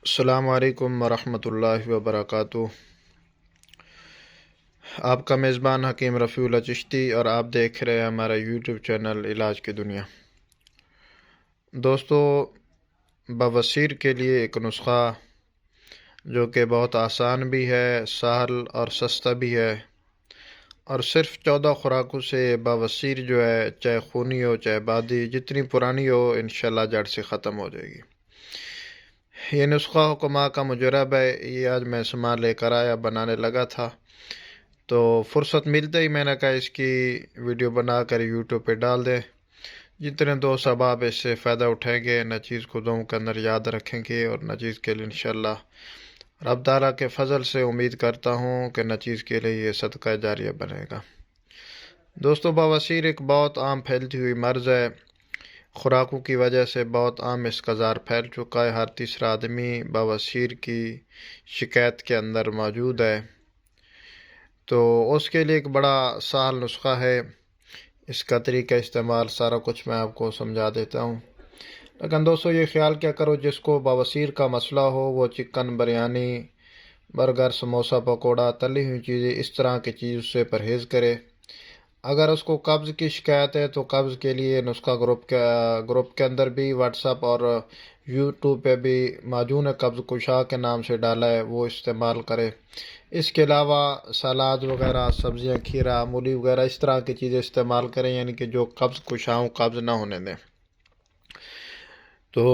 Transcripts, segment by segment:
السلام علیکم ورحمۃ اللہ وبرکاتہ۔ آپ کا میزبان حکیم رفیع اللہ چشتی اور آپ دیکھ رہے ہیں ہمارا یوٹیوب چینل علاج کی دنیا۔ دوستو، بواسیر کے لیے ایک نسخہ جو کہ بہت آسان بھی ہے، سہل اور سستا بھی ہے، اور صرف 14 خوراکوں سے بواسیر جو ہے، چاہے خونی ہو چاہے بادی، جتنی پرانی ہو، انشاءاللہ جڑ سے ختم ہو جائے گی۔ یہ نسخہ حکما کا مجرب ہے۔ یہ آج میں سامان لے کر آیا، بنانے لگا تھا تو فرصت ملتے ہی میں نے کہا اس کی ویڈیو بنا کر یوٹیوب پہ ڈال دیں۔ جتنے دوست احباب اس سے فائدہ اٹھائیں گے، نہ چیز کو دعاؤں کے اندر یاد رکھیں گے، اور نہ چیز کے لیے انشاءاللہ رب تعالیٰ کے فضل سے امید کرتا ہوں کہ نہ چیز کے لیے یہ صدقہ جاریہ بنے گا۔ دوستو، بواسیر ایک بہت عام پھیلتی ہوئی مرض ہے۔ خوراکوں کی وجہ سے بہت عام اس کا زار پھیل چکا ہے۔ ہر تیسرا آدمی بواسیر کی شکایت کے اندر موجود ہے۔ تو اس کے لیے ایک بڑا سہل نسخہ ہے۔ اس کا طریقہ استعمال سارا کچھ میں آپ کو سمجھا دیتا ہوں۔ لیکن دوستو، یہ خیال کیا کرو، جس کو بواسیر کا مسئلہ ہو وہ چکن، بریانی، برگر، سموسہ، پکوڑا، تلی ہوئی چیزیں، اس طرح کی چیزوں سے پرہیز کرے۔ اگر اس کو قبض کی شکایت ہے تو قبض کے لیے نسخہ گروپ کے اندر بھی، واٹس ایپ اور یوٹیوب پہ بھی معجون قبض کشا کے نام سے ڈالا ہے، وہ استعمال کرے۔ اس کے علاوہ سلاد وغیرہ، سبزیاں، کھیرا، مولی وغیرہ، اس طرح کی چیزیں استعمال کریں، یعنی کہ جو قبض کشاؤں قبض نہ ہونے دیں۔ تو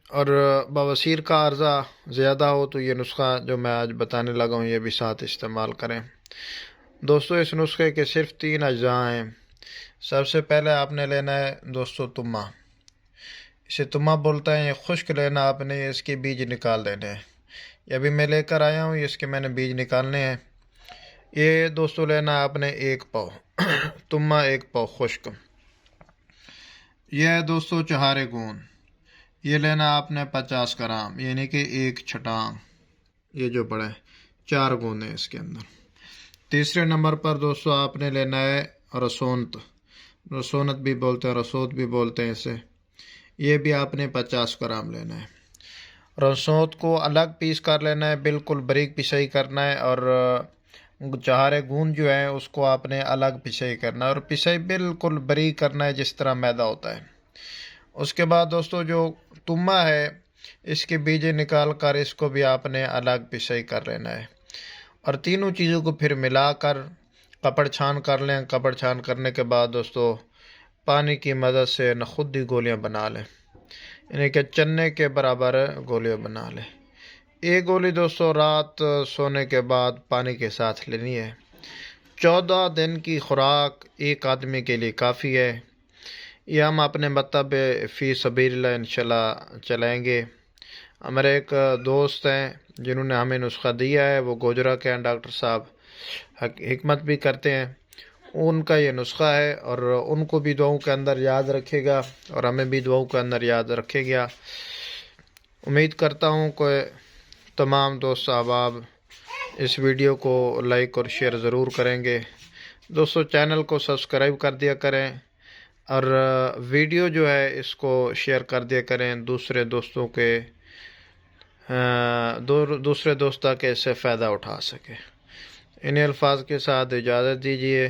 اور بواسیر کا عرضہ زیادہ ہو تو یہ نسخہ جو میں آج بتانے لگا ہوں یہ بھی ساتھ استعمال کریں۔ دوستو، اس نسخے کے صرف 3 اجزاء ہیں۔ سب سے پہلے آپ نے لینا ہے دوستو تما۔ اسے تما بولتا ہے۔ یہ خشک لینا آپ نے، اس کے بیج نکال دینے ہیں۔ یہ ابھی میں لے کر آیا ہوں، اس کے میں نے بیج نکالنے ہیں۔ یہ دوستو لینا آپ نے 1 پاؤ تما، 1 پاؤ خشک۔ یہ ہے دوستو چہارے گون، یہ لینا آپ نے 50 گرام، یعنی کہ 1 چھٹانگ۔ یہ جو بڑا ہے 4 گون ہیں اس کے اندر۔ تیسرے نمبر پر دوستو آپ نے لینا ہے رسونت۔ رسونت بھی بولتے ہیں، رسوت بھی بولتے ہیں اسے۔ یہ بھی آپ نے 50 گرام لینا ہے۔ رسوت کو الگ پیس کر لینا ہے، بالکل باریک پسائی کرنا ہے، اور چہارے گون جو ہیں اس کو آپ نے الگ پسائی کرنا ہے، اور پسائی بالکل باریک کرنا ہے جس طرح میدا ہوتا ہے۔ اس کے بعد دوستو جو تما ہے، اس کے بیج نکال کر اس کو بھی آپ نے الگ پسائی کر لینا ہے، اور تینوں چیزوں کو پھر ملا کر کپڑ چھان کر لیں۔ کپڑ چھان کرنے کے بعد دوستو پانی کی مدد سے خود ہی گولیاں بنا لیں، یعنی کہ چنے کے برابر گولیاں بنا لیں۔ ایک گولی دوستو رات سونے کے بعد پانی کے ساتھ لینی ہے۔ 14 دن کی خوراک ایک آدمی کے لیے کافی ہے۔ یہ ہم اپنے مطلب فی سبیل اللہ انشاءاللہ چلائیں گے۔ ہمارے ایک دوست ہیں جنہوں نے ہمیں نسخہ دیا ہے، وہ گوجرا کے ہیں، ڈاکٹر صاحب حکمت بھی کرتے ہیں۔ ان کا یہ نسخہ ہے، اور ان کو بھی دعاؤں کے اندر یاد رکھے گا، اور ہمیں بھی دعاؤں کے اندر یاد رکھے گا۔ امید کرتا ہوں کہ تمام دوست احباب اس ویڈیو کو لائک اور شیئر ضرور کریں گے۔ دوستو، چینل کو سبسکرائب کر دیا کریں، اور ویڈیو جو ہے اس کو شیئر کر دیا کریں دوسرے دوستوں کے، دوسرے دوست تاکہ اس سے فائدہ اٹھا سکے۔ انہیں الفاظ کے ساتھ اجازت دیجیے،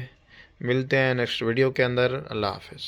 ملتے ہیں نیکسٹ ویڈیو کے اندر۔ اللہ حافظ۔